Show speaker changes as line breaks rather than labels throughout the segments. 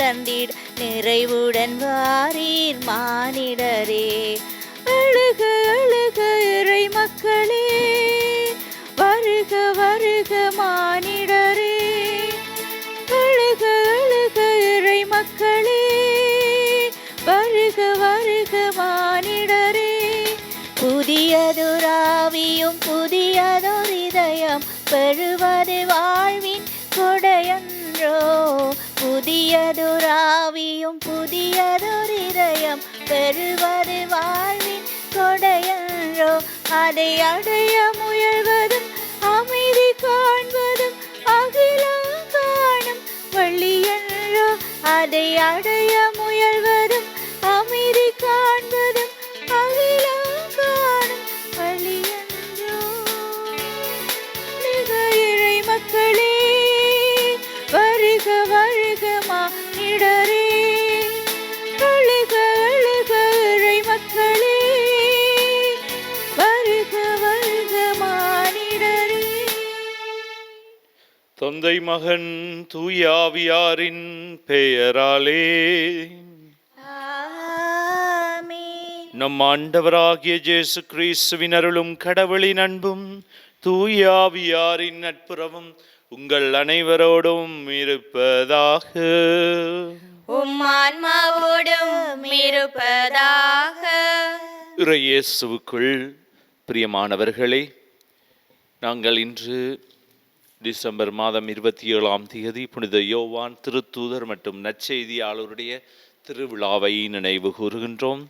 தந்திட நிறைவுடன் வாரீர் மானிடரே. அழுக அழுக இறை மக்களே, வருக வருக மானிடரே. அழுக அழுக இறை மக்களே, வருக வருக மானிடரே. புதியதொராவியும் புதியதொரு இதயம் பெறுவது வாழ்வின் கொடையன்றோ. புதியதொராவியும் புதியதொரு இதயம் பெறுவது வாழ்வின் கொடையன்றோ. அதை அடைய முயல்வதும் அமைதி காண்பதும் அகிலம் காணும் வழியன்றோ. அதை அடைய முயல்வதும் அமைதி காண்பதும் அகிலம் காணும் வழியன்றோ. இறை மக்களே, வருக வருக மானிடரே. அழுக அழுக இறை மக்களே, வருக வருக மானிடரே.
தந்தை மகன் தூய ஆவியாரின் பெயராலே
ஆமென்.
நம் ஆண்டவராகிய இயேசு கிறிஸ்துவின் அருளும் கடவுளின் அன்பும் தூய ஆவியாரின் நட்புறவும் உங்கள் அனைவரோடும் இருப்பதாக.
உம் ஆன்மாவோடும் இருப்பதாக.
இயேசுவுக்குள் பிரியமானவர்களே, நாங்கள் இன்று டிசம்பர் மாதம் 27ஆம் தேதி புனித யோவான் திருத்தூதர் மற்றும் நற்செய்தியாளருடைய திருவிழாவை நினைவு கூறுகின்றோம்.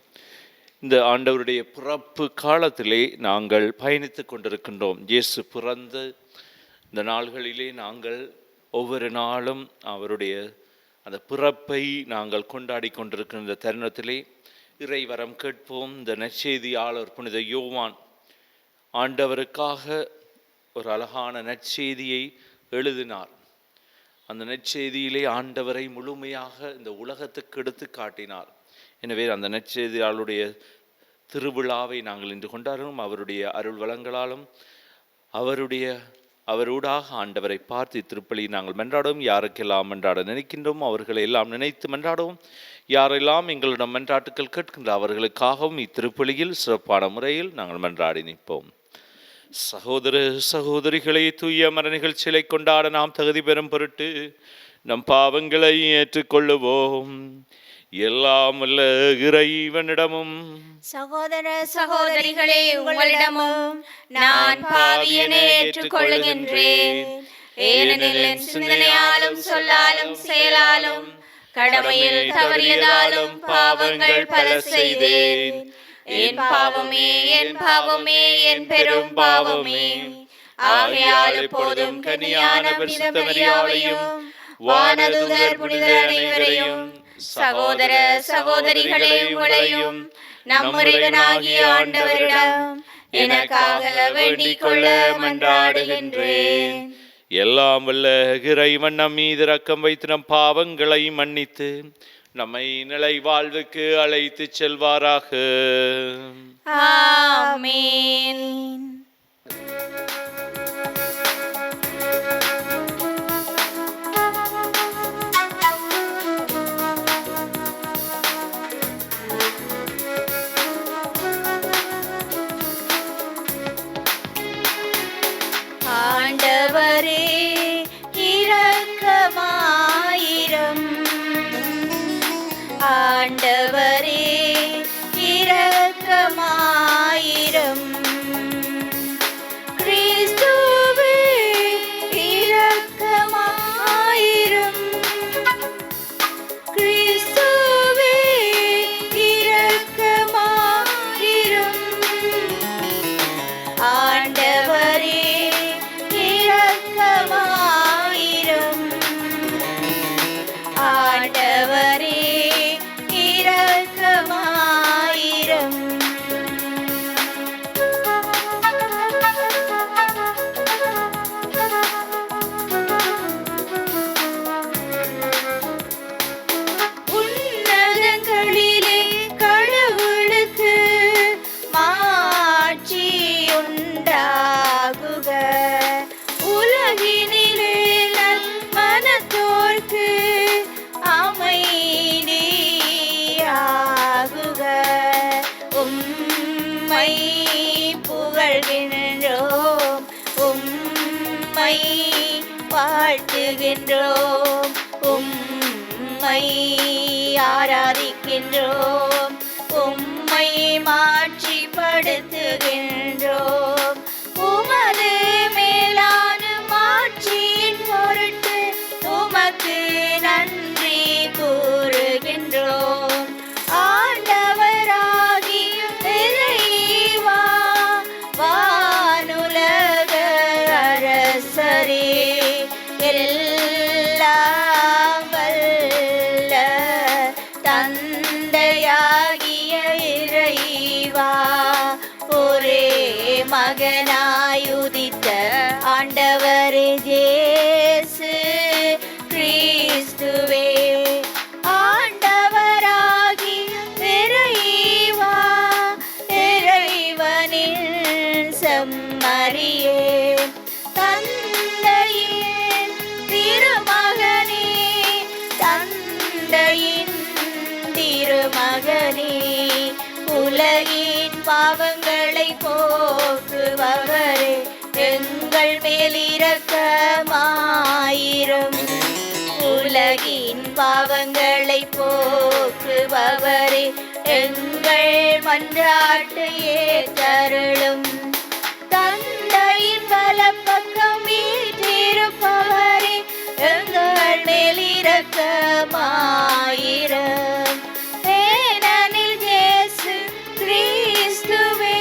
இந்த ஆண்டவருடைய பிறப்பு காலத்திலே நாங்கள் பயணித்து கொண்டிருக்கின்றோம். இயேசு பிறந்த இந்த நாள்களிலே நாங்கள் ஒவ்வொரு நாளும் அவருடைய அந்த பிறப்பை நாங்கள் கொண்டாடி கொண்டிருக்கின்ற தருணத்திலே இறைவரம் கேட்போம். இந்த நற்செய்தியாளர் புனித யோவான் ஆண்டவருக்காக ஒரு அழகான நற்செய்தியை எழுதினார். அந்த நற்செய்தியிலே ஆண்டவரை முழுமையாக இந்த உலகத்துக்கு எடுத்து காட்டினார். எனவே அந்த நற்செய்தியாளருடைய திருவிழாவை நாங்கள் இன்று கொண்டாடுகிறோம். அவருடைய அருள் வளங்களாலும் அவரூடாக ஆண்டவரை பார்த்து திருப்பலி நாங்கள் மன்றாடுவோம். யாருக்கெல்லாம் மன்றாட நினைக்கின்றோம் அவர்களை எல்லாம் நினைத்து மன்றாடுவோம். யாரெல்லாம் எங்களிடம் மன்றாட்டுக்கள் கேட்கின்ற அவர்களுக்காகவும் இத்திருப்பலியில் சிறப்பான முறையில் நாங்கள் மன்றாடி நிற்போம். சகோதர சகோதரிகளை தூய மர நிகழ்ச்சிகளை கொண்டாட நாம் தகுதி பெறும் பொருட்டு நம் பாவங்களை ஏற்றுக்கொள்ளுவோம். எல்லாம் வல்ல இறைவனிடமும்
சகோதர சகோதரிகளே உங்களிடமும் நான் பாவியனை ஏற்றுக்கொள்ளுகின்றேன். ஏனெனில் என் சிந்தனையாலும் சொல்லாலும் செயலாலும் கடமையில் தவறியதாலும் பாவங்கள் பல செய்தேன். என் பாவமே என் பாவமே என் பெரும் பாவமே. ஆகையால் எப்போதும் கன்னியான பரிசுத்த மரியாவையும் வானதூதர் புனிதர் அனைவரையும் சகோதர சகோதரிகளே உங்களையும் நம் இறைவனாகிய ஆண்டவரிடம் எனக்காக வேண்டிக் கொள்ள மன்றாடுகின்றேன்.
எல்லாம் வல்ல இறைவன் நம் மீது இரக்கம் வைத்து நம் பாவங்களை மன்னித்து நம்மை நிலை வாழ்வுக்கு அழைத்து செல்வாராக.
ஆமென். ஆண்டவரே இரக்கமாயிரம். ஆண்டவரே இரக்கமாயிரம். கிறிஸ்துவே இரக்கமாயிரம். கிறிஸ்துவே இரக்கமாயிரம். ஆண்டவரே இரக்கமாயிரம். புகழ்கின்றோம், உம்மை வாழ்த்துகின்றோம், உம்மை ஆராதிக்கின்றோம், உம்மை மாட்சிப்படுத்துகின்றோம். உமது மேலான மாட்சியின் பொருட்டு உமக்கு நன்றி கூறுகின்றோம். ஆண்டவராகிய இறைவா, வானுலக அரசரே, எல்லாம் வல்ல தந்தையாகிய இறைவா, ஒரே மகனாய் உதித்த ஆண்டவரே இயேசு கிறிஸ்துவே, ஆண்டவராகிய இறைவா, இறைவனின் செம்மறியே, தந்தையின் திருமகனே, தந்தையின் திருமகனே, உலகின் பாவங்களை போக்குபவரே, எங்கள் மேல் இரக்கமாயிரும். உலகின் பாவங்களை போக்குபவரே, எங்கள் மன்றாட்டு ஏற்றருளும். தந்தையின் வலப்பக்கம் வீற்றிருப்பவரே, எங்கள் மேல் இரக்கமாயிரும். ஏனெனில் இயேசு கிறிஸ்துவே,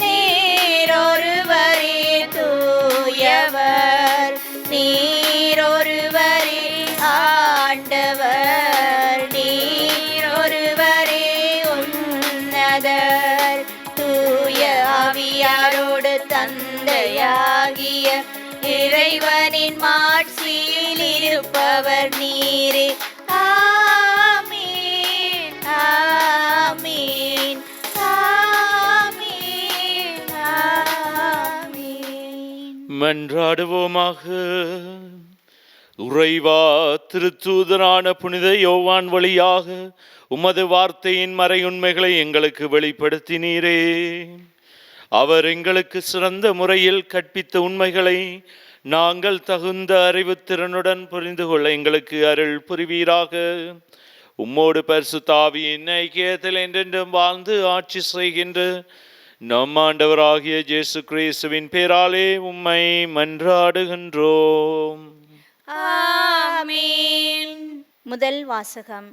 நீரொருவரே தூயவர், நீரொருவரே ஆண்டவர், நீரொருவரே உன்னதர், தூய ஆவியாரோடு தந்தையாகிய இறைவனின் மாட்சியில் இருப்பவர் நீரே. ஆமீன், ஆமீன், ஆமீன், ஆமீன்.
மன்றாடுவோமாக. உறைவா, திருத்தூதரான புனித யோவான் வழியாக உமது வார்த்தையின் மறையுண்மைகளை எங்களுக்கு வெளிப்படுத்தினீரே. அவர் எங்களுக்கு சிறந்த முறையில் கற்பித்த உண்மைகளை நாங்கள் தகுந்த அறிவுத்திறனுடன் புரிந்து கொள்ள எங்களுக்கு அருள் புரிவீராக. உம்மோடு பரிசுத்த ஆவியின் ஐக்கியத்தில் என்றென்றும் வாழ்ந்து ஆட்சி செய்கின்ற நம் ஆண்டவராகிய இயேசு கிறிஸ்துவின் பேராலே உம்மை மன்றாடுகின்றோம்.
ஆமீன். முதல் வாசகம்.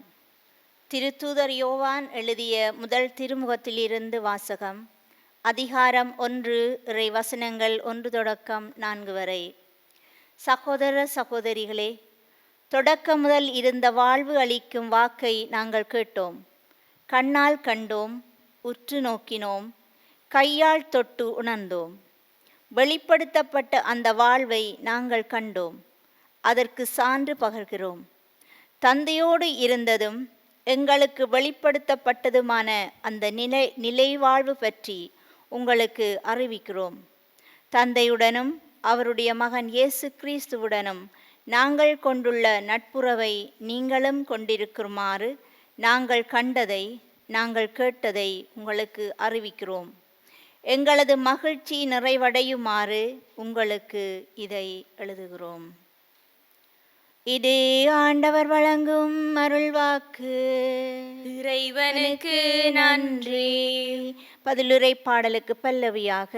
திருத்தூதர் யோவான் எழுதிய முதல் திருமுகத்திலிருந்து வாசகம். அதிகாரம் 1, இறை வசனங்கள் 1 தொடக்கம் 4 வரை. சகோதர சகோதரிகளே, தொடக்கம் முதல் இருந்த வாழ்வு அளிக்கும் வாக்கை நாங்கள் கேட்டோம், கண்ணால் கண்டோம், உற்று நோக்கினோம், கையால் தொட்டு உணர்ந்தோம். வெளிப்படுத்தப்பட்ட அந்த வாழ்வை நாங்கள் கண்டோம், அதற்கு சான்று பகர்கிறோம். தந்தையோடு இருந்ததும் எங்களுக்கு வெளிப்படுத்தப்பட்டதுமான அந்த நிலைவாழ்வு பற்றி உங்களுக்கு அறிவிக்கிறோம். தந்தையுடனும் அவருடைய மகன் இயேசு கிறிஸ்துவுடனும் நாங்கள் கொண்டுள்ள நட்புறவை நீங்களும் கொண்டிருக்குமாறு நாங்கள் கண்டதை நாங்கள் கேட்டதை உங்களுக்கு அறிவிக்கிறோம். எங்களது மகிழ்ச்சி நிறைவடையுமாறு உங்களுக்கு இதை எழுதுகிறோம். இது ஆண்டவர் வழங்கும் அருள்வாக்கு. இறைவனுக்கு நன்றி.
பதிலுரை பாடலுக்கு பல்லவியாக,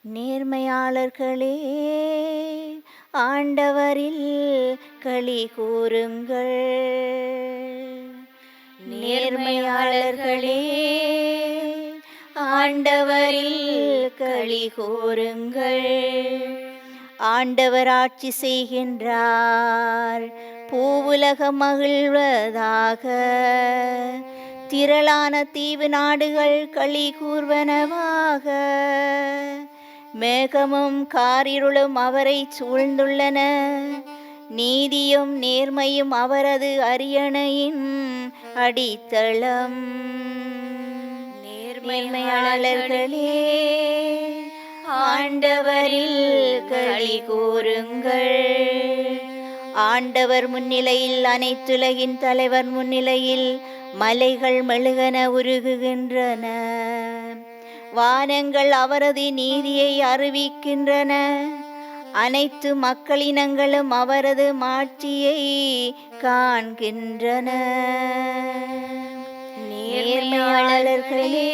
நேர்மையாளர்களே ஆண்டவரில் களி கூறுங்கள்,
நேர்மையாளர்களே ஆண்டவரில் களி கூறுங்கள்.
ஆண்டவர் ஆட்சி செய்கின்றார், பூவுலகம் மகிழ்வதாக. திரளான தீவு நாடுகள் களி கூர்வனவாக. மேகமும் காரிருளும் அவரை சூழ்ந்துள்ளன, நீதியும் நேர்மையும் அவரது அரியணையின் அடித்தளம்.
நேர்மையாளர்களே ஆண்டவரில் களி கூறுங்கள்.
ஆண்டவர் முன்னிலையில், அனைத்துலகின் தலைவர் முன்னிலையில் மலைகள் மெழுகென உருகுகின்றன. வானங்கள் அவரது நீதியை அறிவிக்கின்றன. அனைத்து மக்களினங்களும் அவரது மாட்சியை காண்கின்றன. நேர்மையாளர்களே,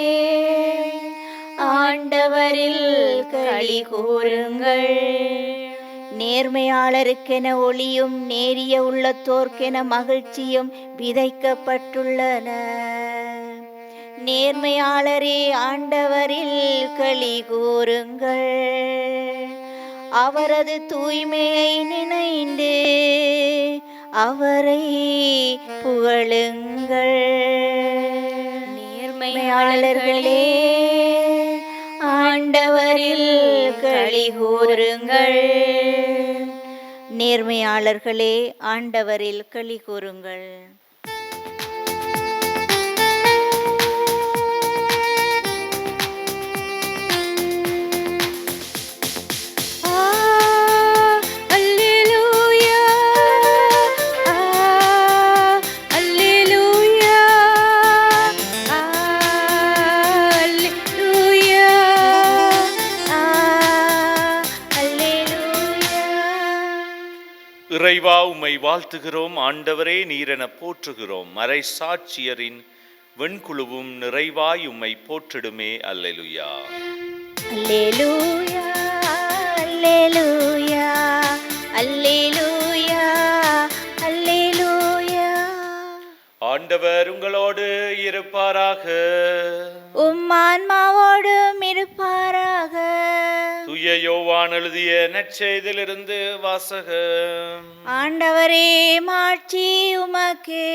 ஆண்டவரில் களி கூறுங்கள். நேர்மையாளருக்கென ஒளியும் நேரிய உள்ளத்தோர்க்கென மகிழ்ச்சியும் விதைக்கப்பட்டுள்ளன. நேர்மையாளரே, ஆண்டவரில் களி கூறுங்கள். அவரது தூய்மையை நினைந்து அவரை புகழுங்கள். நேர்மையாளர்களே, ஆண்டவரில் களி கூறுங்கள். நேர்மையாளர்களே, ஆண்டவரில் களி கூறுங்கள்.
இறைவா, உம்மை வாழ்த்துகிறோம். ஆண்டவரே, நீரென போற்றுகிறோம். மறை சாட்சியரின் வெண்குழுவும் நிறைவாய் உம்மை போற்றிடுமே. அல்லேலூயா.
அல்லேலூயா, அல்லேலூயா, அல்லேலூயா, அல்லேலூயா.
ஆண்டவர் உங்களோடு இருப்பாராக.
உம் ஆன்மாவோடும் இருப்பாராக.
தூய யோவான் எழுதிய நற்செய்தியிலிருந்து வாசகம்.
ஆண்டவரே, மாட்சி உமக்கே.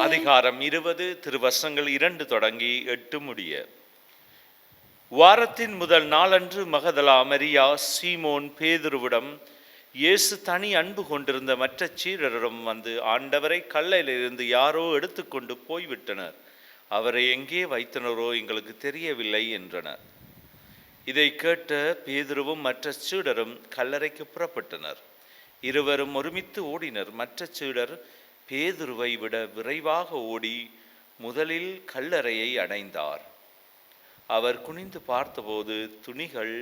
அதிகாரம் 20, திருவசனங்கள் 2 தொடங்கி 8 முடிய. வாரத்தின் முதல் நாளன்று மகதலா மரியா சீமோன் பேதுருவிடம் இயேசு தனி அன்பு கொண்டிருந்த மற்ற சீடரிடம் வந்து, ஆண்டவரை கல்லிலிருந்து யாரோ எடுத்துக்கொண்டு போய்விட்டனர், அவரை எங்கே வைத்தனரோ எங்களுக்கு தெரியவில்லை என்றனர். இதை கேட்ட பேதுருவும் மற்ற சீடரும் கல்லறைக்கு புறப்பட்டனர். இருவரும் ஒருமித்து ஓடினர். மற்ற சீடர் பேதுருவை விட விரைவாக ஓடி முதலில் கல்லறையை அடைந்தார். அவர் குனிந்து பார்த்தபோது துணிகள்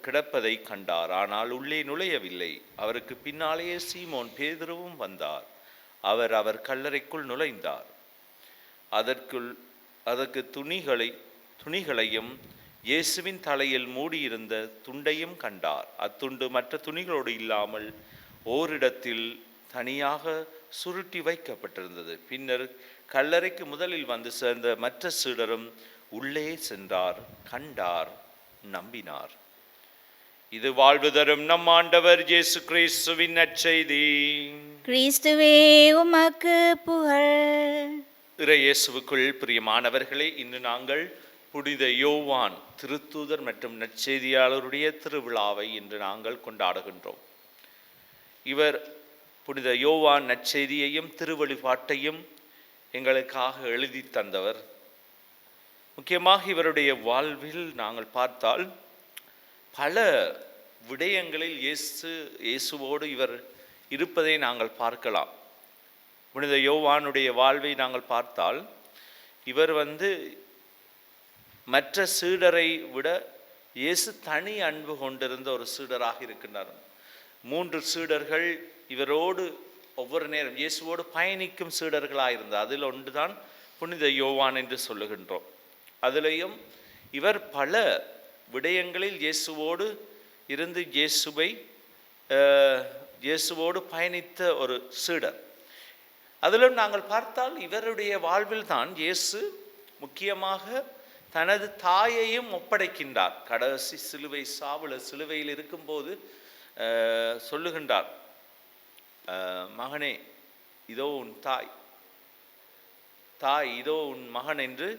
கிடப்பதை கண்டார். ஆனால் உள்ளே நுழையவில்லை. அவருக்கு பின்னாலேயே சீமோன் பேதுருவும் வந்தார். அவர் கல்லறைக்குள் நுழைந்தார். அதற்கு துணிகளையும் இயேசுவின் தலையில் மூடியிருந்த துண்டையும் கண்டார். அத்துண்டு மற்ற துணிகளோடு இல்லாமல் ஓரிடத்தில் தனியாக சுருட்டி வைக்கப்பட்டிருந்தது. பின்னர் கல்லறைக்கு முதலில் வந்து சேர்ந்த மற்ற சீடரும் உள்ளே சென்றார், கண்டார், நம்பினார். இது வாழ்வு தரும் நம் ஆண்டவர் இயேசு கிறிஸ்துவின் நற்செய்தி.
கிறிஸ்துவே, உமக்கு புகழ்.
இறை இயேசுவுக்குள் பிரியமானவர்களே, இன்று நாங்கள் புனித யோவான் திருத்தூதர் மற்றும் நற்செய்தியாளருடைய திருவிழாவை இன்று நாங்கள் கொண்டாடுகின்றோம். இவர் புனித யோவான் நற்செய்தியையும் திருவழிபாட்டையும் எங்களுக்காக எழுதி தந்தவர். முக்கியமாக இவருடைய வாழ்வில் நாங்கள் பார்த்தால் பல விடயங்களில் இயேசுவோடு இவர் இருப்பதை நாங்கள் பார்க்கலாம். புனித யோவானுடைய வாழ்வை நாங்கள் பார்த்தால் இவர் மற்ற சீடரை விட இயேசு தனி அன்பு கொண்டிருந்த ஒரு சீடராக இருக்கின்றார். 3 சீடர்கள் இவரோடு ஒவ்வொரு நேரம் இயேசுவோடு பயணிக்கும் சீடர்களாக இருந்தார். அதில் ஒன்றுதான் புனித யோவான் என்று சொல்லுகின்றோம். அதிலேயும் இவர் பல விடயங்களில் இயேசுவோடு இருந்து இயேசுவோடு பயணித்த ஒரு சீடர். அதிலும் நாங்கள் பார்த்தால் இவருடைய வாழ்வில் தான் இயேசு முக்கியமாக தனது தாயையும் ஒப்படைக்கின்றார். கடைசி சிலுவையில் இருக்கும்போது சொல்லுகின்றார், மகனே இதோ உன் தாய் இதோ உன் மகன் என்று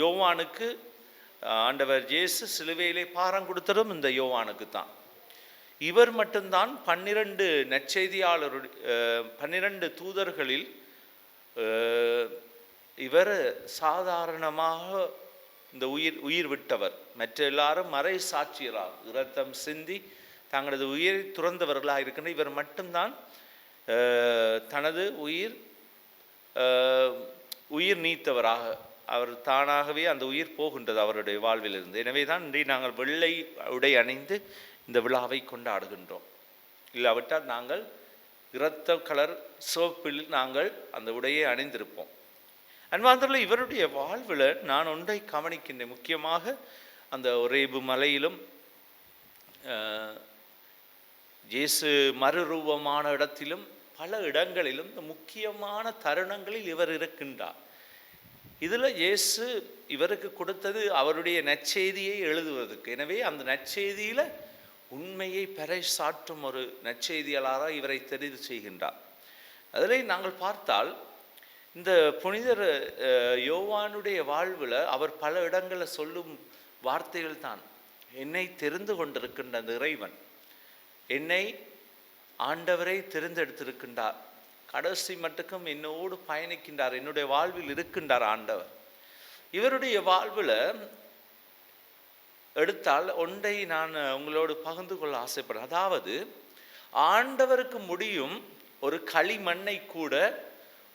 யோவானுக்கு ஆண்டவர் இயேசு சிலுவையிலே பாரம் கொடுத்ததும் இந்த யோவானுக்கு தான். இவர் மட்டும்தான் 12 நற்செய்தியாளருடைய 12 தூதர்களில் இவர் சாதாரணமாக இந்த உயிர் விட்டவர். மற்ற எல்லாரும் மறை சாட்சியராக இரத்தம் சிந்தி தங்களது உயிரை துறந்தவர்களாக இருக்கின்ற இவர் மட்டும்தான் தனது உயிர் நீத்தவராக அவர் தானாகவே அந்த உயிர் போகின்றது அவருடைய வாழ்விலிருந்து. எனவே தான் இன்றைய நாங்கள் வெள்ளை உடை அணிந்து இந்த விழாவை கொண்டாடுகின்றோம். இல்லாவிட்டால் நாங்கள் இரத்த கலர் சிவப்பில் நாங்கள் அந்த உடையை அணிந்திருப்போம். அன்பார்ந்தவர்களே, இவருடைய வாழ்வில் நான் ஒன்றை கவனிக்கின்றேன். முக்கியமாக அந்த ஒரேபு மலையிலும் இயேசு மறுரூபமான இடத்திலும் பல இடங்களிலும் இந்த முக்கியமான தருணங்களில் இவர் இருக்கின்றார். இதில் இயேசு இவருக்கு கொடுத்தது அவருடைய நற்செய்தியை எழுதுவதற்கு. எனவே அந்த நற்செய்தியில் உண்மையை பறைசாற்றும் ஒரு நற்செய்தியாளராக இவரை தெரிவு செய்கின்றார். அதில் நாங்கள் பார்த்தால் இந்த புனிதர் யோவானுடைய வாழ்வில் அவர் பல இடங்களில் சொல்லும் வார்த்தைகள் தான், என்னை தெரிந்து கொண்டிருக்கின்ற அந்த இறைவன், என்னை ஆண்டவரை தெரிந்தெடுத்திருக்கின்றார், கடைசி மட்டுக்கும் என்னோடு பயணிக்கின்றார், என்னுடைய வாழ்வில் இருக்கின்றார் ஆண்டவர். இவருடைய வாழ்வில் எடுத்தால் ஒன்றை நான் உங்களோடு பகிர்ந்து கொள்ள ஆசைப்படுறேன். அதாவது ஆண்டவருக்கு முடியும் ஒரு களிமண்ணை கூட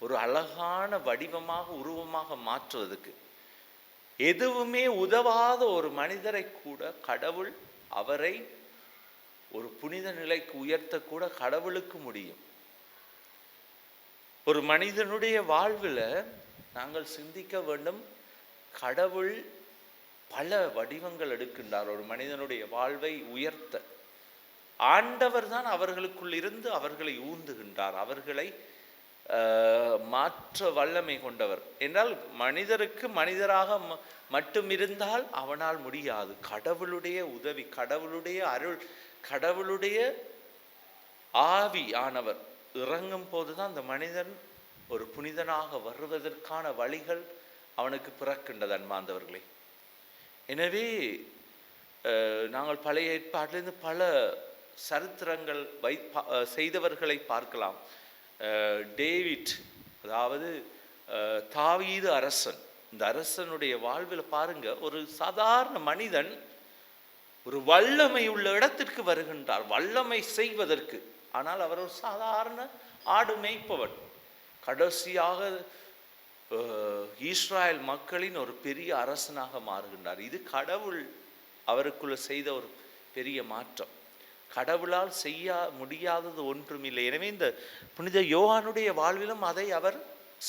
ஒரு அழகான வடிவமாக உருவமாக மாற்றுவதற்கு. எதுவுமே உதவாத ஒரு மனிதரை கூட கடவுள் அவரை ஒரு புனித நிலைக்கு உயர்த்தக்கூட கடவுளுக்கு முடியும். ஒரு மனிதனுடைய வாழ்வில் நாங்கள் சிந்திக்க வேண்டும், கடவுள் பல வடிவங்கள் எடுக்கின்றார் ஒரு மனிதனுடைய வாழ்வை உயர்த்த. ஆண்டவர் தான் அவர்களுக்குள் இருந்து அவர்களை ஊந்துகின்றார், அவர்களை மாற்ற வல்லமை கொண்டவர். என்றால் மனிதருக்கு மனிதராக மட்டும் இருந்தால் அவனால் முடியாது. கடவுளுடைய உதவி, கடவுளுடைய அருள், கடவுளுடைய ஆவி ஆனவர் இறங்கும் போதுதான் அந்த மனிதன் ஒரு புனிதனாக வருவதற்கான வழிகள் அவனுக்கு பிறக்கின்றது. அன்பார்ந்தவர்களே, எனவே நாங்கள் பழைய ஏற்பாட்டிலிருந்து பல சரித்திரங்கள் செய்தவர்களை பார்க்கலாம். டேவிட், அதாவது தாவீது அரசன், இந்த அரசனுடைய வாழ்வில் பாருங்க, ஒரு சாதாரண மனிதன் ஒரு வல்லமை உள்ள இடத்திற்கு வருகின்றார், வல்லமை செய்வதற்கு. ஆனால் அவர் ஒரு சாதாரண ஆடு மேய்ப்பவன். கடைசியாக இஸ்ராயல் மக்களின் ஒரு பெரிய அரசனாக மாறுகின்றார். இது கடவுள் அவருக்குள்ள செய்த ஒரு பெரிய மாற்றம். கடவுளால் செய்ய முடியாதது ஒன்றுமில்லை. எனவே இந்த புனித யோவானுடைய வாழ்விலும் அதை அவர்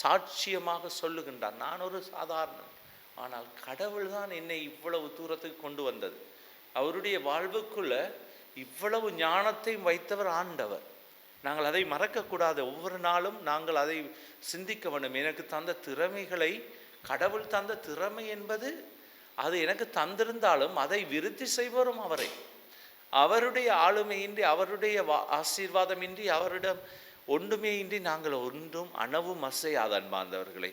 சாட்சியமாக சொல்லுகின்றார். நான் ஒரு சாதாரணன், ஆனால் கடவுள் தான் என்னை இவ்வளவு தூரத்துக்கு கொண்டு வந்தது. அவருடைய வாழ்வுக்குள்ள இவ்வளவு ஞானத்தையும் வைத்தவர் ஆண்டவர். நாங்கள் அதை மறக்கக்கூடாது. ஒவ்வொரு நாளும் நாங்கள் அதை சிந்திக்க வேண்டும். எனக்கு தந்த திறமைகளை, கடவுள் தந்த திறமை என்பது அது எனக்கு தந்திருந்தாலும் அதை விருத்தி செய்வரும் அவரை. அவருடைய ஆளுமையின்றி, அவருடைய ஆசீர்வாதமின்றி, அவரிடம் ஒன்றுமே இன்றி நாங்கள் ஒன்றும் அணவும் அசையாத அன்பார்ந்தவர்களே.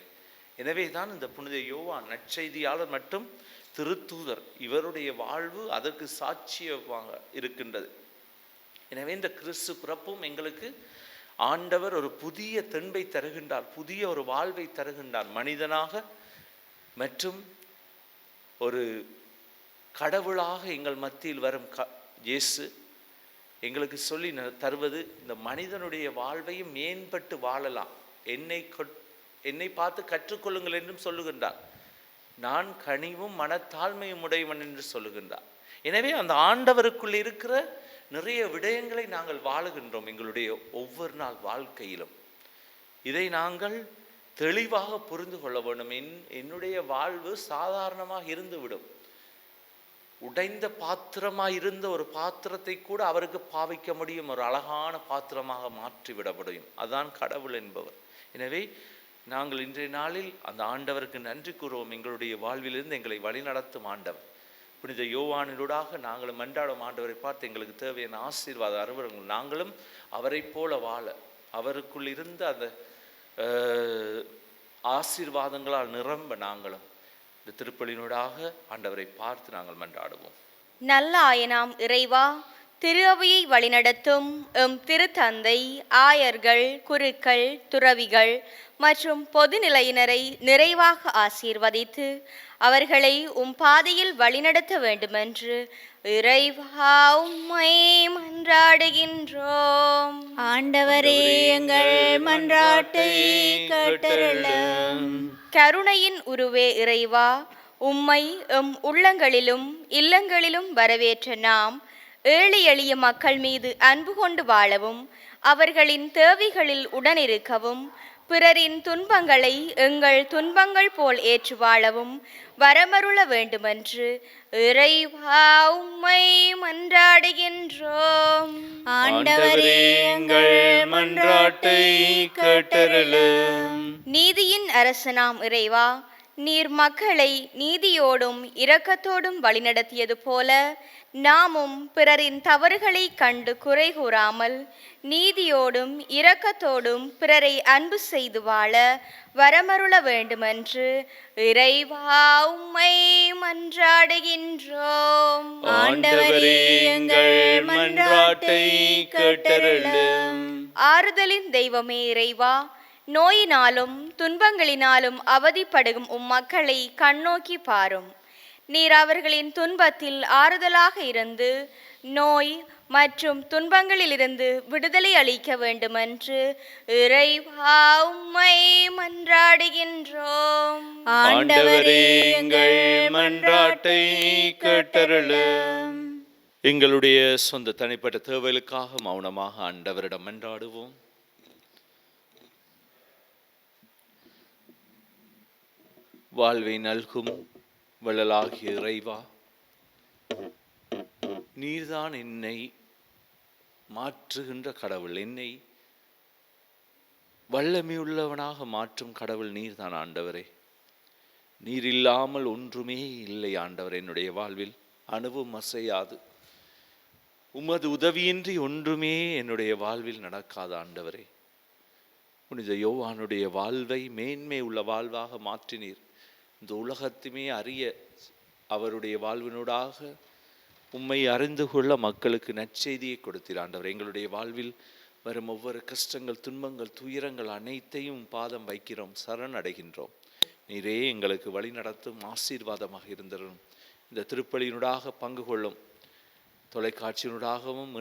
எனவே தான் இந்த புனித யோவான் நற்செய்தியாளர் மற்றும் திருத்தூதர், இவருடைய வாழ்வு அதற்கு சாட்சியமாக இருக்கின்றது. எனவே இந்த கிறிஸ்து பிறப்பும் எங்களுக்கு ஆண்டவர் ஒரு புதிய தென்பை தருகின்றார், புதிய ஒரு வாழ்வை தருகின்றார். மனிதனாக மற்றும் ஒரு கடவுளாக எங்கள் மத்தியில் வரும் இயேசு எங்களுக்கு சொல்லி தருவது, இந்த மனிதனுடைய வாழ்வையும் மேம்பட்டு வாழலாம், என்னை பார்த்து கற்றுக்கொள்ளுங்கள் என்றும் சொல்லுகின்றார். நான் கனிவும் மனத்தாழ்மையும் உடையவன் என்று சொல்லுகின்றார். எனவே அந்த ஆண்டவருக்குள் இருக்கிற நிறைய விடயங்களை நாங்கள் வாழுகின்றோம் எங்களுடைய ஒவ்வொரு நாள் வாழ்க்கையிலும். இதை நாங்கள் தெளிவாக புரிந்து கொள்ள வேண்டும். என்னுடைய வாழ்வு சாதாரணமாக இருந்துவிடும். உடைந்த பாத்திரமாக இருந்த ஒரு பாத்திரத்தை கூட அவருக்கு பாவிக்க முடியும், ஒரு அழகான பாத்திரமாக மாற்றிவிட முடியும். அதுதான் கடவுள் என்பவர். எனவே நாங்கள் இன்றைய நாளில் அந்த ஆண்டவருக்கு நன்றி கூறுவோம். எங்களுடைய வாழ்விலிருந்து எங்களை வழிநடத்தும் ஆண்டவர் புனித யோவானினூடாக நாங்களும் மன்றாடும் ஆண்டவரை பார்த்து எங்களுக்கு தேவையான ஆசீர்வாத அறுவர்கள் நாங்களும் அவரை போல வாழ, அவருக்குள் இருந்த அந்த ஆசீர்வாதங்களால் நிரம்ப நாங்களும் இந்த திருப்பலினூடாக ஆண்டவரை பார்த்து நாங்கள் மன்றாடுவோம்.
நல்ல ஆயனாம் இறைவா, திரு அவையை வழிநடத்தும் எம் திருத்தந்தை, ஆயர்கள், குருக்கள், துறவிகள் மற்றும் பொதுநிலையினரை நிறைவாக ஆசீர்வதித்து அவர்களை உம் பாதையில் வழிநடத்த வேண்டுமென்று இறைவா உம்மை மன்றாடுகின்றோம்.
ஆண்டவரே, எங்கள் மன்றாட்டை கேட்டருளும்.
கருணையின் உருவே இறைவா, உம்மை எம் உள்ளங்களிலும் இல்லங்களிலும் வரவேற்ற நாம் ஏழை எளிய மக்கள் மீது அன்பு கொண்டு வாழவும், அவர்களின் தேவைகளில் உடனிருக்கவும், பிறரின் துன்பங்களை எங்கள் துன்பங்கள் போல் ஏற்று வாழவும் வரமருள வேண்டுமென்று இறைவா உம்மை மன்றாடுகின்றோம்.
ஆண்டவரே எங்கள் மன்றாட்டை கேட்டருளும்.
நீதியின் அரசனாம் இறைவா, நீர் மக்களை நீதியோடும் இரக்கத்தோடும் வழிநடத்தியது போல நாமும் பிறரின் தவறுகளை கண்டு குறை கூறாமல் நீதியோடும் இரக்கத்தோடும் பிறரை அன்பு செய்து வாழ வரமருள வேண்டுமென்று இறைவா உம்மை மன்றாடுகின்றோம்.
ஆண்டவரே எங்கள் மன்றாட்டை கேட்டருளும்.
ஆறுதலின் தெய்வமே இறைவா, நோயினாலும் துன்பங்களினாலும் அவதிப்படும் மக்களை கண்ணோக்கி பாரும். நீர் அவர்களின் துன்பத்தில் ஆறுதலாக இருந்து நோய் மற்றும் துன்பங்களிலிருந்து விடுதலை அளிக்க வேண்டுமென்று இறைவா உம்மை மன்றாடுகின்றோம்.
ஆண்டவரே எங்கள் மன்றாட்டை கேட்டருளும்.
எங்களுடைய சொந்த தனிப்பட்ட தேவைகளுக்காக மௌனமாக ஆண்டவரிடம் மன்றாடுவோம். வாழ்வை நல்கும் வள்ளலாகிய இறைவா, நீர்தான் என்னை மாற்றுகின்ற கடவுள். என்னை வல்லமையுள்ளவனாக மாற்றும் கடவுள் நீர்தான் ஆண்டவரே. நீர் இல்லாமல் ஒன்றுமே இல்லை ஆண்டவர். என்னுடைய வாழ்வில் அணுவும் அசையாது. உமது உதவியின்றி ஒன்றுமே என்னுடைய வாழ்வில் நடக்காது ஆண்டவரே. புனித யோவானுடைய வாழ்வை மேன்மை உள்ள வாழ்வாக மாற்றினீர். இந்த உலகத்துமே அறிய அவருடைய வாழ்வினூடாக உம்மை அறிந்து கொள்ள மக்களுக்கு நற்செய்தியை கொடுத்தீர் ஆண்டவர். எங்களுடைய வாழ்வில் வரும் ஒவ்வொரு கஷ்டங்கள், துன்பங்கள், துயரங்கள் அனைத்தையும் பாதம் வைக்கிறோம், சரணடைகின்றோம். நீரே எங்களுக்கு வழி நடத்தும் ஆசீர்வாதமாக இருந்தரும். இந்த திருப்பலியினூடாக பங்கு கொள்ளும், தொலைக்காட்சியினூடாகவும்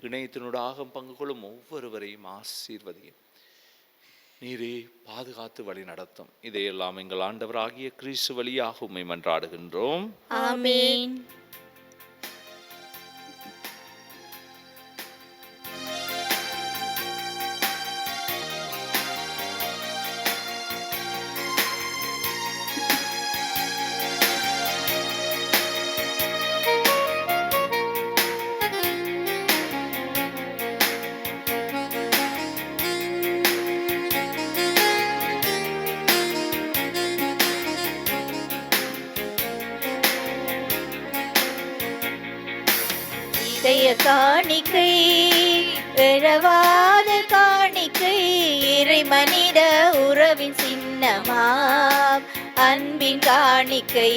இணையத்தினூடாகவும் பங்கு கொள்ளும் ஒவ்வொருவரையும் ஆசீர்வதியும். நீரே பாதுகாத்து வழி நடத்தும். இதையெல்லாம் எங்கள் ஆண்டவராகிய கிறிஸ்து வழியாக உம்மை மன்றாடுகின்றோம்.
ஆமென். இதய காணிக்கை, எழவாத காணிக்கை, இறை மனித உறவின் சின்னமாம் அன்பின் காணிக்கை.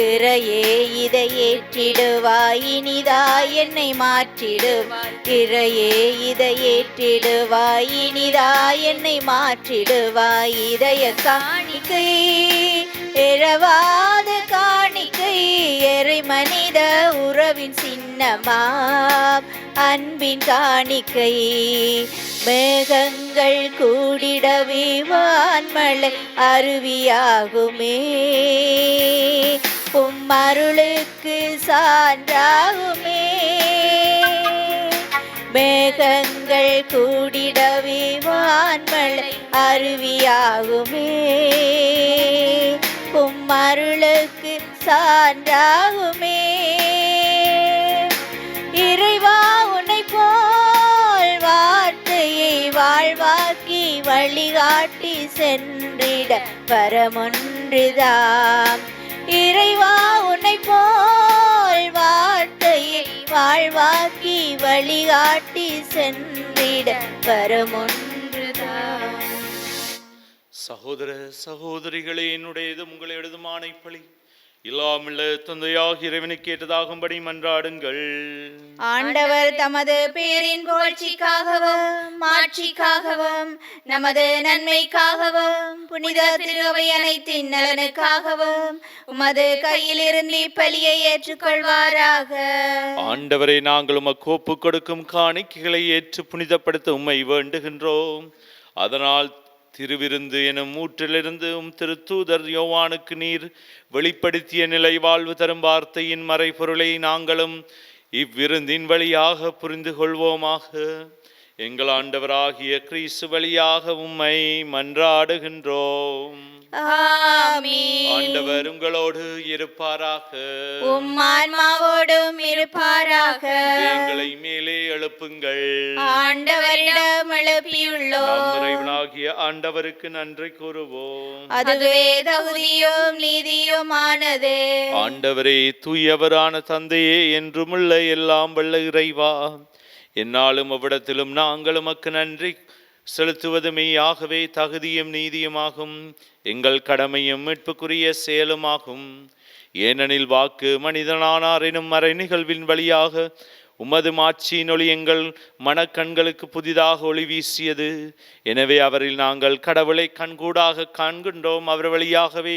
இறையே இதை ஏற்றிடுவாய், இனிதாய் என்னை மாற்றிடுவாய். இறையே இதை ஏற்றிடுவாய், இனிதாய் என்னை மாற்றிடுவாய். இதய காணிக்கை, எழவாத காணிக்கை, இறை மனித உறவின் சின்னமாம் அன்பின் காணிக்கை. மேகங்கள் கூடிடவே வான்மழை அருவியாகுமே, உம்மருளுக்கு சான்றாகுமே. மேகங்கள் கூடிடவே வான்மழை அருவியாகுமே, உம்மருளுக்கு சான்றாகுமே. இறைவா உன்னை போல் வார்த்தையை வாழ்வாக்கி வழிகாட்டி சென்றிட வரமொன்றுதாம். இறைவா உன்னை போல் வார்த்தையை வாழ்வாக்கி வழிகாட்டி சென்றிட வரமொன்றுதாம்.
சகோதர சகோதரிகளே, என்னுடையதும் உங்களுடையதுமான இப்பலி இல்லாமல்ல தந்தையாக இறைவனுக்கு ஏற்றதாகும்படி மன்றாடுங்கள்.
ஆண்டவர் தமது பேரின் புகழ்ச்சிக்காகவும் மாட்சிக்காகவும் நமது நன்மைக்காகவும் புனித திருவை அனைத்தின் நலனுக்காகவும் உமது கையிலிருந்து இப்பலியை ஏற்றுக்கொள்வாராக.
ஆண்டவரை, நாங்கள் உமக்கு ஒப்புக் கொடுக்கும் காணிக்கைகளை ஏற்று புனிதப்படுத்த உம்மை வேண்டுகின்றோம். அதனால் திருவிருந்து எனும் ஊற்றிலிருந்து திருத்தூதர் யோவானுக்கு நீர் வெளிப்படுத்திய நிலை வாழ்வு தரும் வார்த்தையின் மறைபொருளை நாங்களும் இவ்விருந்தின் வழியாக புரிந்து கொள்வோமாக. எங்கள் ஆண்டவராகிய கிறிஸ்து வழியாக உம்மை மன்றாடுகின்றோம். ஆண்டவர் உங்களோடு இருப்பாராக.
உம் ஆன்மாவோடும் இருப்பாராக.
எங்களை மேலே எழுப்புங்கள்.
ஆண்டவரிடம் எழுப்பியுள்ளோம்.
இறைவனாகிய ஆண்டவருக்கு நன்றி கூறுவோம்.
அதுவே தகுதியும் நீதியுமானது.
ஆண்டவரே, தூயவரான தந்தையே, என்றுமுள்ள எல்லாம் வல்ல இறைவா, என்னாலும் அவ்விடத்திலும் நாங்கள் உமக்கு நன்றி செலுத்துவது மெய்யாகவே தகுதியும் நீதியுமாகும், எங்கள் கடமையும் மீட்புக்குரிய செயலுமாகும். ஏனெனில் வாக்கு மனிதனானார் எனும் மறை நிகழ்வின் வழியாக உமது மாட்சியின் ஒளி எங்கள் மனக்கண்களுக்கு புதிதாக ஒளி வீசியது. எனவே அவரில் நாங்கள் கடவுளை கண்கூடாக காண்கின்றோம். அவர் வழியாகவே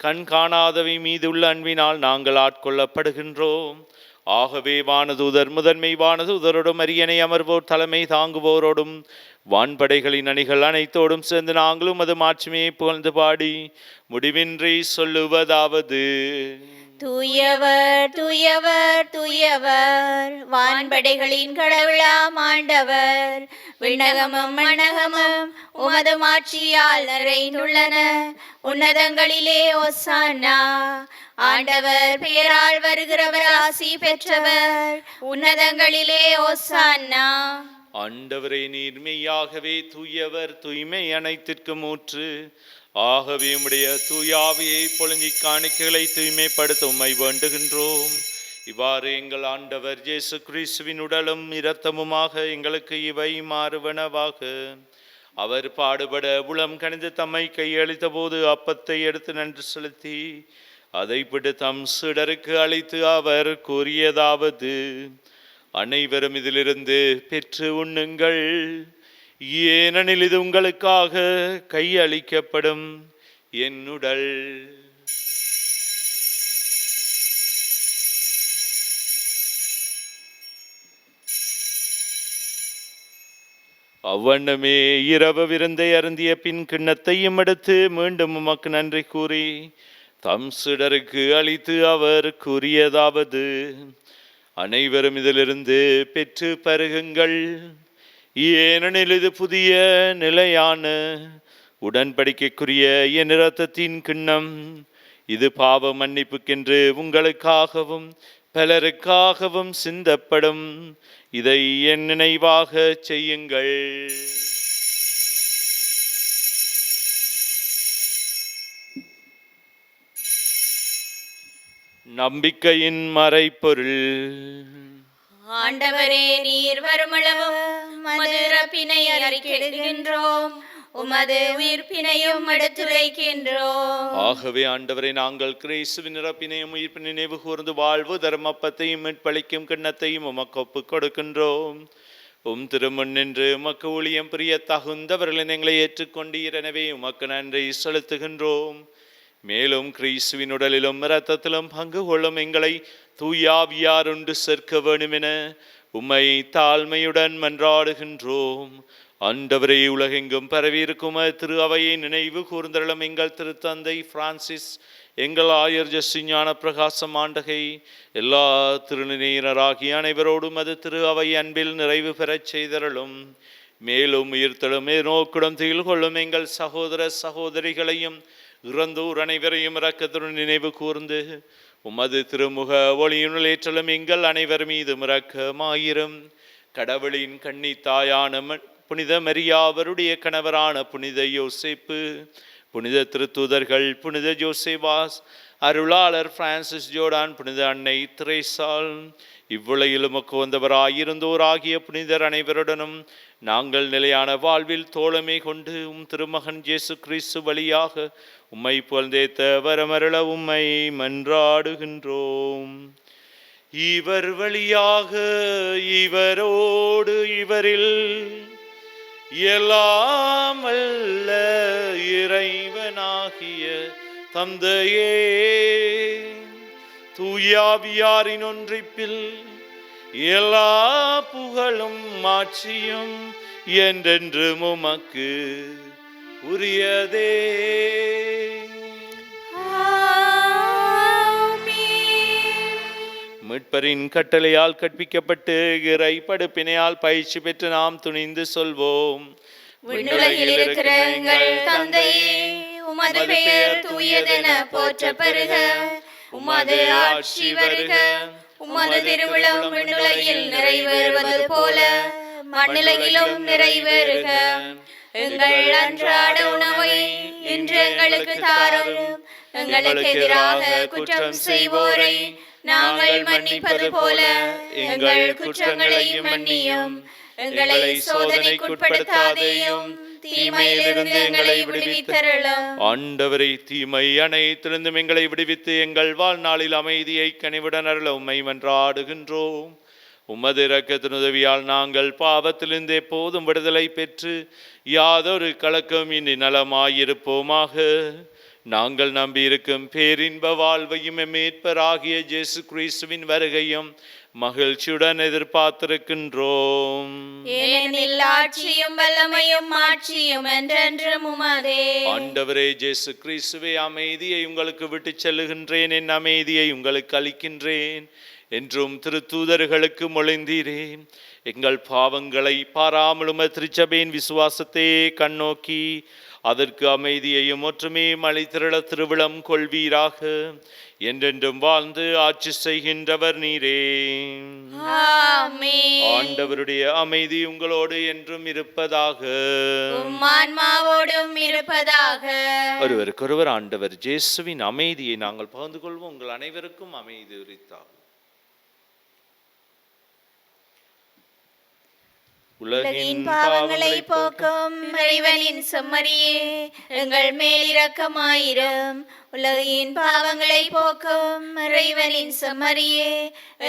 கண் காணாதவை மீதுள்ள அன்பினால் நாங்கள் ஆட்கொள்ளப்படுகின்றோம். ஆகவே வானதூதர் முதன்மை வானதூதரோடும் அரியணை அமர்வோர் தலைமை தாங்குவோரோடும் வான்படைகளின் அணிகள் அனைத்தோடும் சேர்ந்து நாங்களும் அது மாட்சிமையை புகழ்ந்து பாடி முடிவின்றி சொல்லுவதாவது:
தூயவர் தூயவர் தூயவர், வான்படைகளின் கடவுளாம் ஆண்டவர். விண்ணகமும் மண்ணகமும் உமது மாட்சியால் நிறைந்துள்ளன. உன்னதங்களிலே ஓசானா. ஆண்டவர் பெயரால் வருகிறவர் ஆசி பெற்றவர். உன்னதங்களிலே ஓசானா.
ஆண்டவரே, நீர் மெய்யாகவே தூயவர், தூய்மை அனைத்திற்கும் ஊற்று. ஆகவே உம்முடைய தூயாவியை பொழுங்கி காணிக்கைகளை தூய்மைப்படுத்த உம்மை வேண்டுகின்றோம். இவ்வாறு எங்கள் ஆண்டவர் இயேசு கிறிஸ்துவின் உடலும் இரத்தமுமாக எங்களுக்கு இவை மாறுவனவாக. அவர் பாடுபட உளம் கனிந்து தம்மை கையளித்த போது அப்பத்தை எடுத்து நன்றி செலுத்தி அதை பிடி தம் சீடருக்கு அளித்து அவர் கூறியதாவது: அனைவரும் இதிலிருந்து பெற்று உண்ணுங்கள், ஏனெனில் இது உங்களுக்காக கையளிக்கப்படும் என் உடல். அவ்வண்ணமே இரவு விருந்தை அருந்திய பின் கிண்ணத்தையும் எடுத்து மீண்டும் உமக்கு நன்றி கூறி தம் சீடருக்கு அளித்து அவர் கூறியதாவது: அனைவரும் இதிலிருந்து பெற்று பருகுங்கள், ஏனெனில் இது புதிய நிலையான உடன்படிக்கைக்குரிய என் இரத்தத்தின் கிண்ணம். இது பாவ மன்னிப்புக்கென்று உங்களுக்காகவும் பலருக்காகவும் சிந்தப்படும். இதை என் நினைவாக செய்யுங்கள். நம்பிக்கையின் மறைபொருள்.
ஆண்டவரே, நீர் வருமளவும் உமது இறப்பினை அறிக்கையிடுகின்றோம், உமது உயிர்ப்பினையும் எடுத்துரைக்கின்றோம்.
ஆகவே ஆண்டவரை, நாங்கள் கிறிஸ்துவின் இறப்பினையும் உயிர்ப்பினை நினைவு கூர்ந்து வாழ்வு தர்மப்பத்தையும் மீட்பளிக்கும் கிண்ணத்தையும் உமக்கு ஒப்புக் கொடுக்கின்றோம். உம் திருமுன் நின்று உமக்கு ஊழியம் புரிய தகுந்தவர்களின் எங்களை ஏற்றுக்கொண்டீர். எனவே உமக்கு நன்றி செலுத்துகின்றோம். மேலும் கிறிஸ்துவின் உடலிலும் இரத்தத்திலும் பங்கு கொள்ளும் எங்களை தூயாவியார் உண்டு சேர்க்க வேண்டுமென உம்மை தாழ்மையுடன் மன்றாடுகின்றோம். ஆண்டவரே, உலகெங்கும் பரவியிருக்கும் திரு அவையை நினைவு கூர்ந்தருளும் எங்கள் திருத்தந்தை பிரான்சிஸ், எங்கள் ஆயர் ஜஸ்டி ஞான பிரகாசம் ஆண்டகை, எல்லா திருநிலையினராகிய அனைவரோடும் அது திரு அவை அன்பில் நிறைவு பெறச் செய்தருளும். மேலும் உயிர்த்தெழும் நோக்குடன் துயில் கொள்ளும் எங்கள் சகோதர சகோதரிகளையும் இறந்தோர் அனைவரையும் இரக்கத்துடன் நினைவு கூர்ந்து உமது திருமுக ஒளியுள் ஏற்றலும் எங்கள் அனைவர் மீது இரக்கமாயிரும். கடவுளின் கன்னி தாயான புனித மரியா, அவருடைய கணவரான புனித யோசேப்பு, புனித திருத்தூதர்கள், புனித ஜோசேவாஸ், அருளாளர் பிரான்சிஸ் ஜோர்டான், புனித அன்னை திரேசால், இவ்வுலகில் உமக்கு வந்தவராயிருந்தோராகிய புனிதர் அனைவருடனும் நாங்கள் நிலையான வாழ்வில் தோழமை கொண்டு திருமகன் இயேசு கிறிஸ்து வழியாக உம்மை புகழ்ந்தேத்த வரமருள உம்மை மன்றாடுகின்றோம். இவர் வழியாக, இவரோடு, இவரில் எல்லாம் வல்ல இறைவனாகிய தந்தையே, தூயாவியாரின் ஒன்றிப்பில் எல்லா புகழும் மாட்சியும் என்றென்றும் உமக்கு உரியதே. மீட்பரின் கட்டளையால் கற்பிக்கப்பட்டு இறை படுப்பினையால் பயிற்சி பெற்று நாம் துணிந்து சொல்வோம்.
விண்ணுலகில் இருக்கிற எங்கள் தந்தையே, உமது பெயர் தூயதென போற்ற பெறுக. உமது ஆட்சி வருக. உமது திருவிழம் விண்ணுலகில் நிறைவேறுவது போல மண்ணுலகிலும் நிறைவேறுக. எங்கள் அன்றாட உணவை இன்று எங்களுக்கு தாரும். எங்களுக்கு எதிராக குற்றம் செய்வோரை நாங்கள் மன்னிப்பது போல எங்கள் குற்றங்களையும் மன்னியும். எங்களை சோதனைக்குட்படுத்தாதேயும், தீமையிலிருந்து எங்களை விடுவித்தருளும்.
ஆண்டவரை, தீமை அனைத்திலிருந்தும் எங்களை விடுவித்து எங்கள் வாழ்நாளில் அமைதியை கனிவுடன் அருள உம்மை மன்றாடுகின்றோம். உமது இரக்கத்தின் உதவியால் நாங்கள் பாவத்திலிருந்து எப்போதும் விடுதலை பெற்று யாதொரு கலக்கம் இன்றி நலமாயிருப்போமாக. நாங்கள் நம்பியிருக்கும் பேரின்ப வாழ்வையும் மீட்பராகிய இயேசு கிறிஸ்துவின் வருகையும் மகிழ்ச்சியுடன் எதிர்பார்த்திருக்கின்றோம்.
ஏனெனில் ஆட்சியும் வல்லமையும் ஆட்சியும் என்றென்றும் உமதே.
ஆண்டவரே இயேசு கிறிஸ்துவே, அமைதியை உங்களுக்கு விட்டு செல்லுகின்றேன், என் அமைதியை உங்களுக்கு அளிக்கின்றேன் என்றும் திருத்தூதர்களுக்கு மொழிந்தீரேன். எங்கள் பாவங்களை பாராமலும் திருச்சபையின் விசுவாசத்தை கண்ணோக்கி அதற்கு அமைதியையும் ஒற்றுமையும் அளித்திருள திருவிழம் கொள்வீராக. என்றென்றும் வாழ்ந்து ஆட்சி செய்கின்றவர் நீரே.
ஆமென்.
ஆண்டவருடைய அமைதி உங்களோடு என்றும் இருப்பதாக.
உம் ஆன்மாவோடும் இருப்பதாக.
ஒருவருக்கொருவர் ஆண்டவர் இயேசுவின் அமைதியை நாங்கள் பகிர்ந்து கொள்வோம். உங்கள் அனைவருக்கும் அமைதி உரித்தாகும்.
உலகின் பாவங்களை போக்கும் இறைவனின் செம்மறியே, எங்கள் மேல் இரக்கமாயிரும். உலகின் பாவங்களை போக்கும் இறைவனின் செம்மறியே,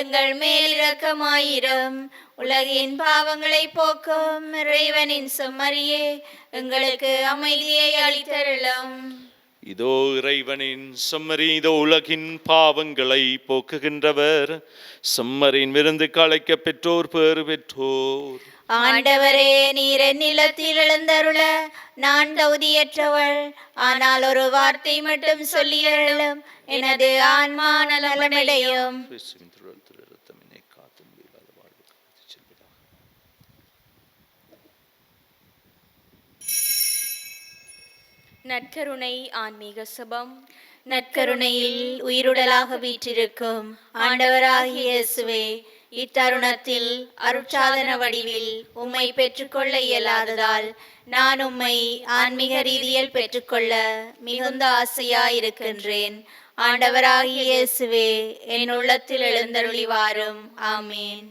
எங்கள் மேல் இரக்கமாயிரும். உலகின் பாவங்களை போக்கும் இறைவனின் செம்மறியே, எங்களுக்கு அமைதியை அளித்தருளும்.
இதோ இறைவனின் செம்மறி, இதோ உலகின் பாவங்களை போக்குகின்றவர். செம்மறியின் விருந்துக்கு அழைக்க பெற்றோர் பேறு பெற்றோர்.
ஆண்டவரே, நீர் என் நிலத்தில் எழுந்தருள நான் தகுதியற்றவள். ஆனால் ஒரு வார்த்தை மட்டும் சொல்லியருளும், எனது ஆன்மா நலமடையும்.
நற்கருணை ஆன்மீக சபம்.
நற்கருணையில் உயிருடலாக வீற்றிருக்கும் ஆண்டவராகிய இயேசுவே, இத்தருணத்தில் அருட்சாதன வடிவில் உம்மை பெற்றுக்கொள்ள இயலாததால் நான் உம்மை ஆன்மீக ரீதியில் பெற்றுக்கொள்ள மிகுந்த ஆசையாயிருக்கின்றேன். ஆண்டவராகிய இயேசுவே, என் உள்ளத்தில் எழுந்தருளி வாரும். ஆமேன்.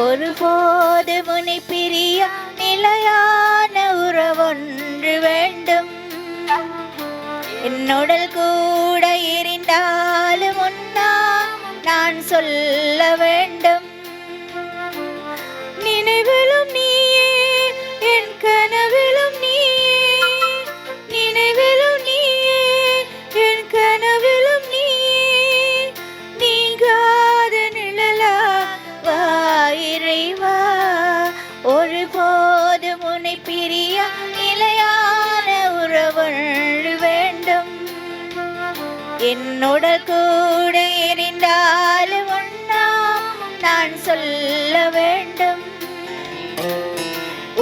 ஒருபோது முனை பிரிய நிலையான உறவொன்று வேண்டும். என்னுடல் கூட எரிந்தாலும் முன்னா நான் சொல்ல வேண்டும். நினைவிலும் நீயே, என் கனவிலும் நீயே. நினைவிலும் நீயே, என் கனவிலும் நீயே. நீங்காத நிழலா வா இறைவா. ஒருபோது முனை பிரிய நிலையான உறவொன்று வேண்டும். என்னோட கூட எரிந்தாலும் ஒன்னா நான் சொல்ல வேண்டும்.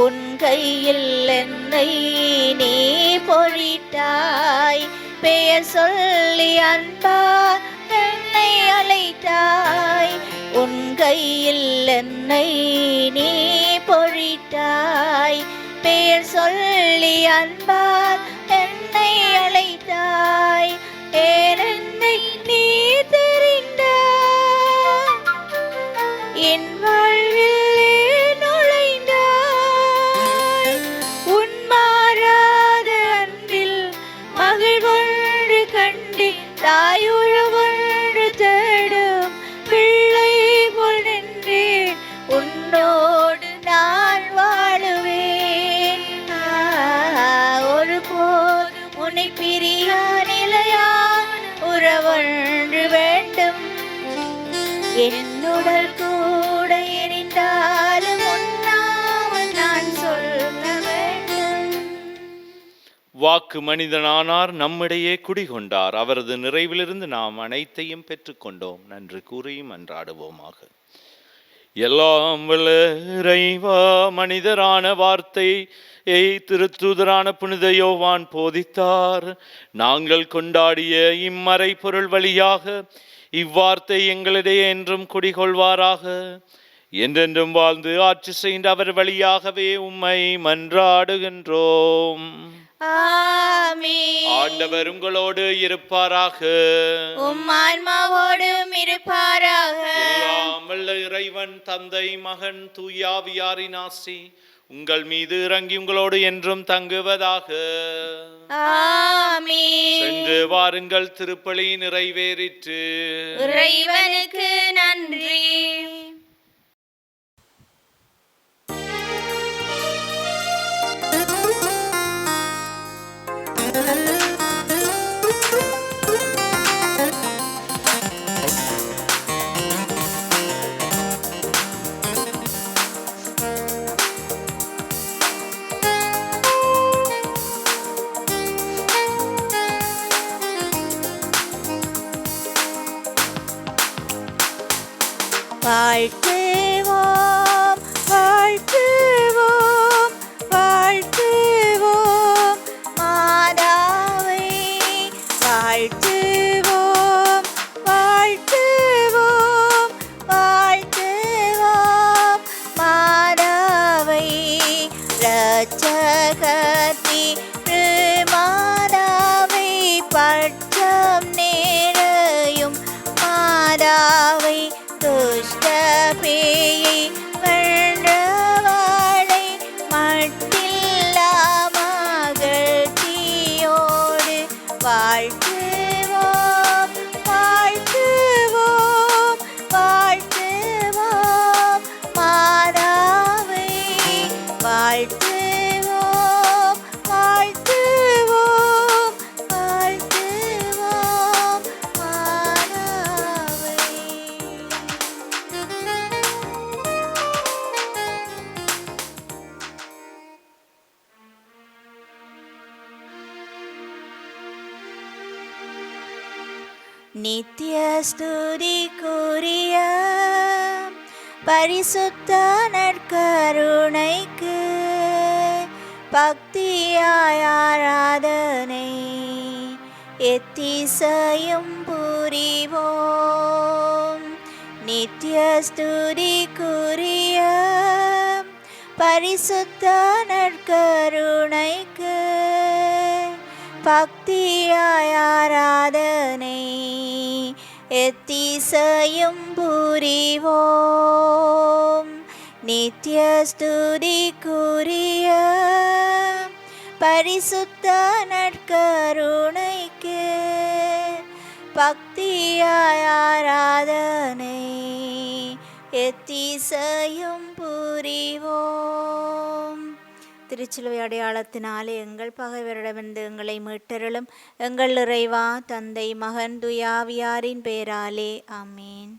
உன் கையில் என்னை நீ பொறித்தாய். பெயர் சொல்லி அன்பா என்னை அழைத்தாய். உன் கையில் என்னை நீ பொறித்தாய். பெயர் சொல்லி அன்பா என்னை அழைத்தாய். என்னை நீ தெரிந்தாய். என் வாழ்வில் நுழைந்தாய். தாயுறவொன்று தேடும் பிள்ளை போல் நின்றேன், உன்னோடு நான் வாழுவேன். ஒருபோதும் உன்னை பிரியா நிலையான உறவொன்று வேண்டும், என்னுடல் கூட எரிந்தாலும் உன்னாமல் நான் சொல்ல வேண்டும்.
வாக்கு மனிதனானார், நம்மிடையே குடிகொண்டார். அவரது நிறைவிலிருந்து நாம் அனைத்தையும் பெற்றுக்கொண்டோம். நன்றி கூறி மன்றாடுவோமாக. எல்லாம் வல்ல இறைவா, மனிதரான வார்த்தை திருத்தூதரான புனித யோவான் போதித்தார். நாங்கள் கொண்டாடிய இம்மறை பொருள் வழியாக இவ்வார்த்தை எங்களிடையே என்றும் குடிகொள்வாராக. என்றென்றும் வாழ்ந்து ஆட்சி செய்த அவர் வழியாகவே உம்மை மன்றாடுகின்றோம்.
ஆமென்.
ஆண்டவர் உங்களோடு இருப்பாராக.
உம் ஆன்மாவோடும் இருப்பாராக.
எல்லாம் வல்ல இறைவன் தந்தை, மகன், தூயாவியாரின் ஆசி உங்கள் மீது இறங்கி உங்களோடு என்றும் தங்குவதாக.
ஆமென்.
சென்று வாருங்கள், திருப்பலி நிறைவேறிற்று.
இறைவனுக்கு நன்றி. வாழ்த்துவோம், வாழ்த்துவோம், வாழ்த்துவோம் மாதாவை. வாழ்த்துவோம், வாழ்த்துவோம், வாழ்த்துவோம் மாதாவை. இரட்சகத்தி மாதாவை, பட்சம் நேரையும் மாதாவை. துஷ்ட பேயை வென்றவளை, மட்டில்லா மகிழ்ச்சியோடு வாழ்த்துவோம், வாழ்த்துவோம், வாழ்த்துவோம் மாதாவை. வாழ்த்துவோம், வாழ்த்துவோம், வாழ்த்துவோம் மாதாவை. நித்திய ஸ்துதிக்குரிய பரிசுத்த நற்கருணைக்கு பக்தியாய் ஆராதனை எத்திசையும் புரிவோம். நித்திய ஸ்துதிக்குரிய பரிசுத்த நற்கருணைக்கு பக்தியாய் ஆராதனை எத்திசையும் புரிவோம். நித்திய ஸ்துதிக்குரிய பரிசுத்த நற்கருணைக்கு பக்தியாய் ஆராதனை எத்திசையும் புரிவோம். திருச்சிலுவை அடையாளத்தினாலே எங்கள் பகைவரிடமிருந்து எங்களை மீட்டருளும். எங்கள் இறைவா, தந்தை, மகன், தூயாவியாரின் பேராலே ஆமேன்.